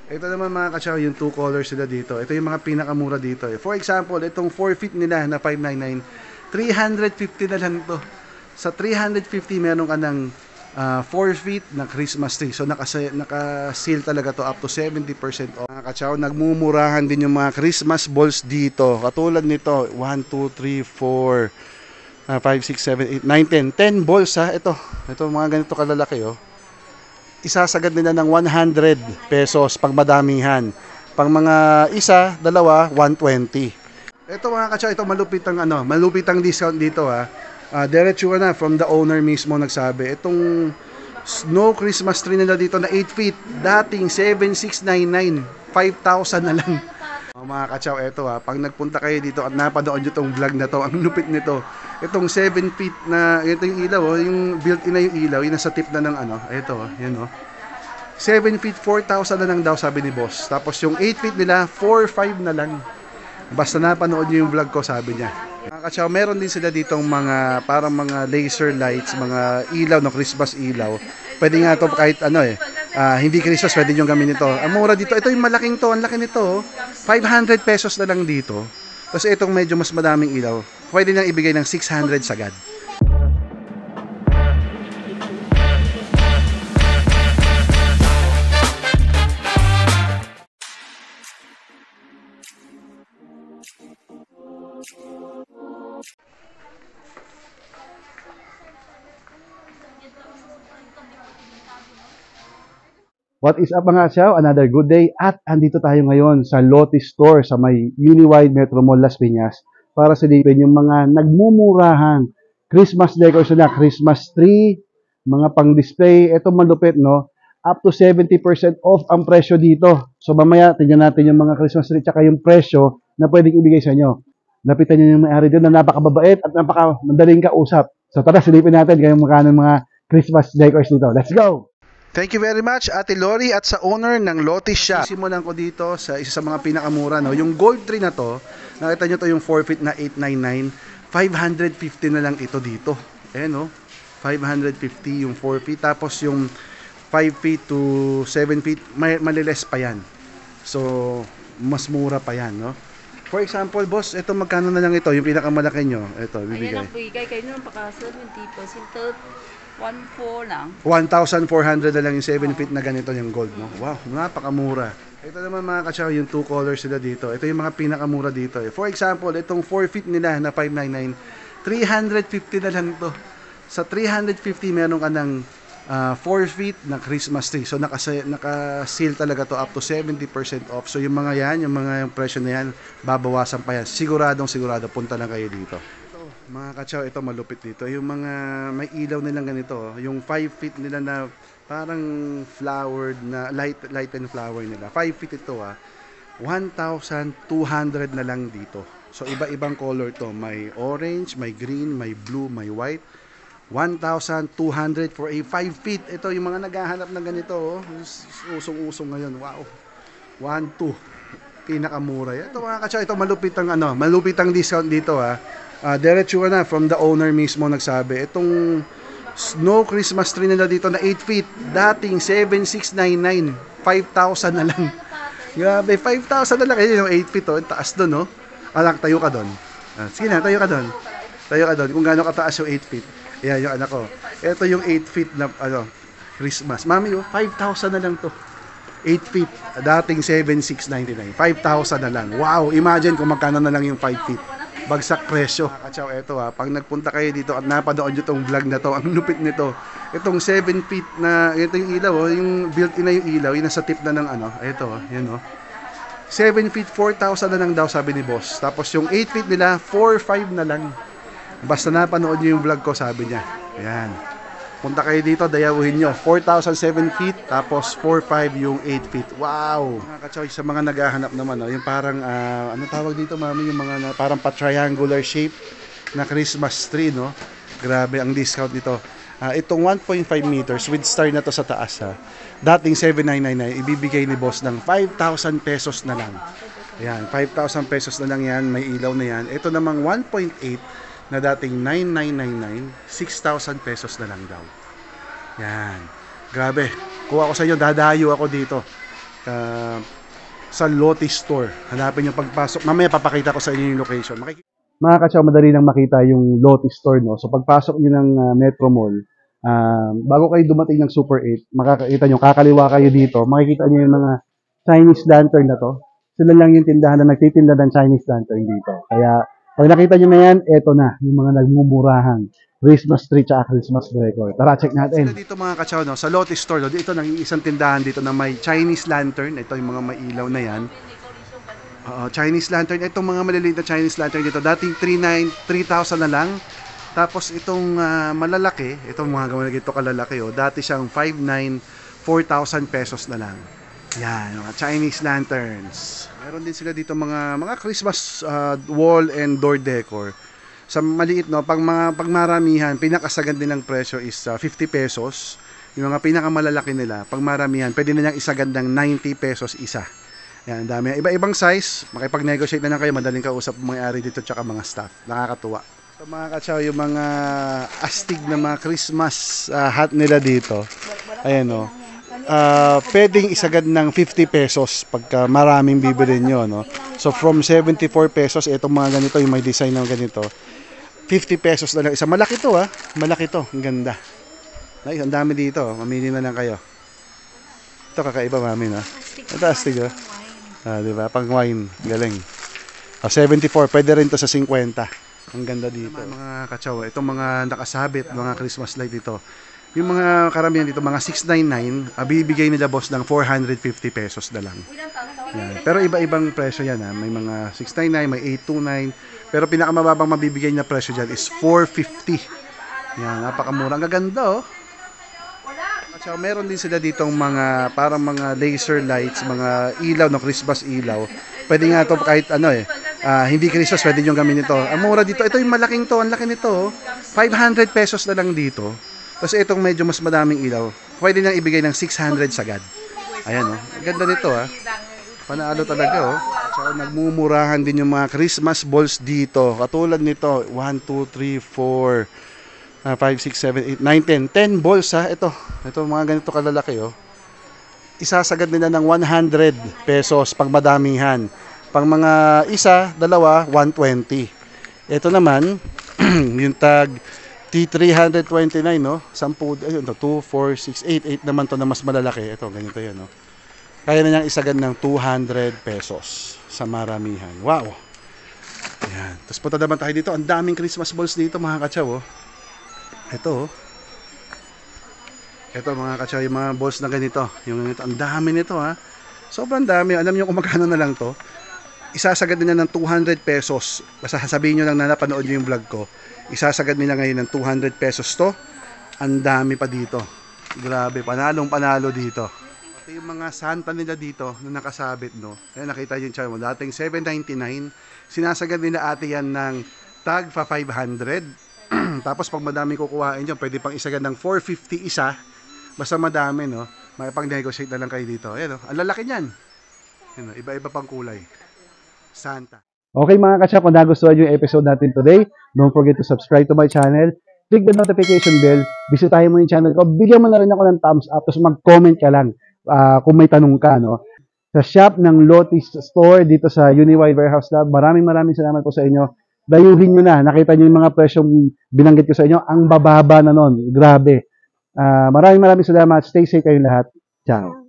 Ito naman mga kachaw, yung two colors sila dito. Ito yung mga pinakamura dito. For example, itong 4 feet nila na 599, 350 na lang to. Sa 350 meron ka ng 4 feet na Christmas tree. So naka-seal talaga to up to 70% off. Mga kachaw, nagmumurahan din yung mga Christmas balls dito. Katulad nito, 1, 2, 3, 4, 5, 6, 7, 8, 9, 10. 10 balls ha. Ito mga ganito kalalaki oh. Isasagad nila ng 100 pesos pag madamihan. Pang mga isa, dalawa, 120. Ito mga kachaw, ito malupit ang discount dito ha. Diretso na from the owner mismo nagsabi. Itong snow Christmas tree nila dito na 8 feet, dating 7,699, 5,000 na lang. Mga kachaw, ito ha, pag nagpunta kayo dito at napanood nyo itong vlog na to, ang lupit nito. Itong 7 feet na, ito yung ilaw, yung built-in na yung ilaw, yung nasa tip na ng ito, yan 7 feet, 4,000 na lang daw sabi ni boss. Tapos yung 8 feet nila, 4,500 na lang. Basta napanood nyo yung vlog ko, sabi niya. Mga kachaw, meron din sila ditong mga, parang mga laser lights, mga ilaw, no, Christmas ilaw. Pwede nga to kahit hindi Christmas, pwede nyo gamitin ito. Ang mura dito, ito yung malaking to, ang laki nito, 500 pesos na lang dito. Tapos itong medyo mas madaming ilaw, pwede nang ibigay ng 600 sagad. What is up mga siyaw? Another good day at andito tayo ngayon sa Lotte Store sa may Uniwide Metro Mall Las Piñas para silipin yung mga nagmumurahan Christmas decoration na Christmas tree, mga pang-display. Ito malupit no, up to 70% off ang presyo dito. So mamaya tingnan natin yung mga Christmas tree tsaka yung presyo na pwedeng ibigay sa inyo. Lapitan nyo yung may-ari doon na napakababait at napaka-madaling kausap. So tara silipin natin kayong magkano mga Christmas decoration dito. Let's go! Thank you very much Ate Lori at sa owner ng Lotte Shop. Simulan ko dito sa isa sa mga pinakamura no, yung gold tree na to. Nakita nyo to yung 4 feet na 899, 550 na lang ito dito. No, 550 yung 4 feet tapos yung 5 feet to 7 feet maliles pa yan. So mas mura pa yan no. For example, boss, ito magkano na lang ito, yung pinakamalaki nyo. Ito, bibigay. Ayan ang bigay kayo naman paka 70%. 1,400 lang. 1,400 na lang yung 7 feet na ganito yung gold, no? Wow, napakamura. Ito naman mga kachaw, yung two colors sila dito. Ito yung mga pinakamura dito. For example, itong 4 feet nila na 599, 350 na lang to. Sa 350 meron ka ng 4 feet na Christmas tree. So naka-seal talaga to up to 70% off. So yung mga yan, yung presyo na yan, babawasan pa yan. Sigurado punta lang kayo dito. Mga kachaw, ito malupit dito. Yung mga may ilaw nilang ganito, yung 5 feet nila na parang flowered na light and flower nila. 5 feet ito 1,200 na lang dito. So iba-ibang color to. May orange, may green, may blue, may white. 1,200 for a 5 feet. Ito yung mga naghahanap ng ganito. Usong-usong ngayon. Wow. 1,200. Pinakamura yan. Ito mga kachaw, ito malupit ang discount dito diretso na from the owner mismo nagsabi. Itong snow Christmas tree nila dito na 8 feet, dating 7,699, 5,000 na lang. Grabe, 5,000 na lang. Yung 8 feet taas doon no. Anak, tayo ka doon. Sige na, tayo ka doon. Tayo ka doon kung gaano kataas yung 8 feet. Yan yung anak ko. Ito yung 8 feet na Christmas. Mami, 5,000 na lang to. 8 feet, dating 7,699, 5,000 na lang. Wow, imagine kung magkano na lang yung 5 feet. Bagsak presyo. Kachaw, ito pag nagpunta kayo dito at napanood nyo itong vlog na to, ang lupit nito. Itong 7 feet na, ito yung ilaw, yung built-in na yung ilaw, yung nasa tip na ng ito, yan 7 feet, 4,000 na lang daw sabi ni boss. Tapos yung 8 feet nila, 4,500 na lang. Basta napanood nyo yung vlog ko, sabi niya. Ayan. Punta kayo dito, dayawin nyo. 4,007 feet, tapos 4,500 yung 8 feet. Wow! Mga kachoy, sa mga naghahanap naman, yung parang, ano tawag dito, mami? Yung mga parang pa-triangular shape na Christmas tree, no? Grabe ang discount nito. Itong 1.5 meters with star na to sa taas, dating 7,999, ibibigay ni boss ng 5,000 pesos na lang. Ayan, 5,000 pesos na lang yan, may ilaw na yan. Ito namang 1.8 na dating 9,999, 6,000 pesos na lang daw. Yan. Grabe. Kuha ko sa inyo, dadayo ako dito. sa Lotte Store. Hanapin yung pagpasok. Mamaya papakita ko sa inyo yung location. Mga katsaw, madali lang makita yung Lotte Store, no? So pagpasok nyo ng Metro Mall, bago kayo dumating ng Super 8, makakita nyo, kakaliwa kayo dito, makikita nyo yung mga Chinese lantern na to. Sila lang yung tindahan na nagtitinda ng Chinese lantern dito. Kaya pag nakita nyo na yan, eto na, yung mga nagmumurahan. Christmas tree at Christmas decor. Tara, check natin. Dito mga katsaw, no, sa Lotte Store, no, dito nang isang tindahan dito na may Chinese lantern. Ito yung mga mailaw na yan. Chinese lantern. Itong mga maliliit na Chinese lantern dito, dating 3,000 na lang. Tapos itong malalaki, itong mga gawin ito kalalaki, dati siyang 5,900, 4,000 pesos na lang. Yan, mga Chinese lanterns. Meron din sila dito mga Christmas wall and door decor. Sa maliit, no, pag maramihan, pinakasagad din ng presyo is 50 pesos. Yung mga pinakamalalaki nila, pag maramihan, pwede na niyang isagad ng 90 pesos isa. Yan, dami. Iba-ibang size, makipag-negotiate na lang kayo, madaling kausap may-ari dito tsaka mga staff. Nakakatuwa. So mga katsaw, yung mga astig na mga Christmas hat nila dito, ayan o, pwedeng isagad ng 50 pesos pagka maraming bibili nyo, no? So from 74 pesos, itong mga ganito, yung may design ng ganito, 50 pesos na lang isa. Malaki to, malaki to, ang ganda. Ay, ang dami dito, mamili na lang kayo. Ito kakaiba, mami, no? Ito astig, diba? Pang wine, galing. 74, pwede rin to sa 50. Ang ganda dito. Mga katsaw, itong mga nakasabit, mga Christmas light dito. Yung mga karamihan dito, mga 699, bibigay nila boss ng 450 pesos na lang. Yan. Pero iba-ibang presyo yan. May mga 699, may 829. Pero pinakamababang mabibigay na presyo dyan is 450. Yan, napakamura. Ang gaganda, At meron din sila ditong mga, parang mga laser lights, mga ilaw, no, Christmas ilaw. Pwede nga ito kahit hindi Christmas, pwede nyo gamitin ito. Ang mura dito, ito yung malaking to, ang laki nito, 500 pesos na lang dito. Tapos itong medyo mas madaming ilaw, pwede nang ibigay ng 600 sagad. Ayan, ang ganda nito, Panalo talaga, So, nagmumurahan din yung mga Christmas balls dito. Katulad nito, 1, 2, 3, 4, 5, 6, 7, 8, 9, 10. 10 balls, Ito mga ganito kalalaki, Isasagad nila ng 100 pesos pag madamihan. Pang mga isa, dalawa, 120. Ito naman, yung tag T329, 10, ayun, 2, 4, 6, 8 naman to na mas malalaki. Ito, ganito yan, Kaya na niyang isagad ng 200 pesos sa maramihan. Wow! Ayan. Tapos punta naman tayo dito. Ang daming Christmas balls dito, mga katsaw, Ito, Ito, mga katsaw, yung mga balls na ganito. Yung ganito. Ang dami nito, Sobrang dami. Alam niyo kung magkano na lang to? Isasagad nila ng 200 pesos. Basta sabihin nyo lang na napanood nyo yung vlog ko. Isasagad nila ngayon ng 200 pesos to. Ang dami pa dito. Grabe, panalo dito. Pati yung mga Santa nila dito na nakasabit, Ayan, nakita nyo yung channel mo. Dating 799, sinasagad nila ate yan ng tag pa 500. Tapos pag madami kukuhain dyan, pwede pang isagad ng 450 isa. Basta madami, may pang-negotiate na lang kayo dito. Ayan, ang lalaki niyan. Ayan, iba-iba pang kulay. Santa. Okay mga kasya, kung nagustuhan yung episode natin today, don't forget to subscribe to my channel. Click the notification bell. Bisitahin mo yung channel ko. Bigyan mo na rin ako ng thumbs up. Tapos mag-comment ka lang kung may tanong ka. Sa shop ng Lotte Store dito sa Uniwide Warehouse Lab. Maraming salamat po sa inyo. Dayuhin nyo na. Nakita nyo yung mga presyong binanggit ko sa inyo. Ang bababa na nun. Grabe. Maraming salamat. Stay safe kayong lahat. Ciao.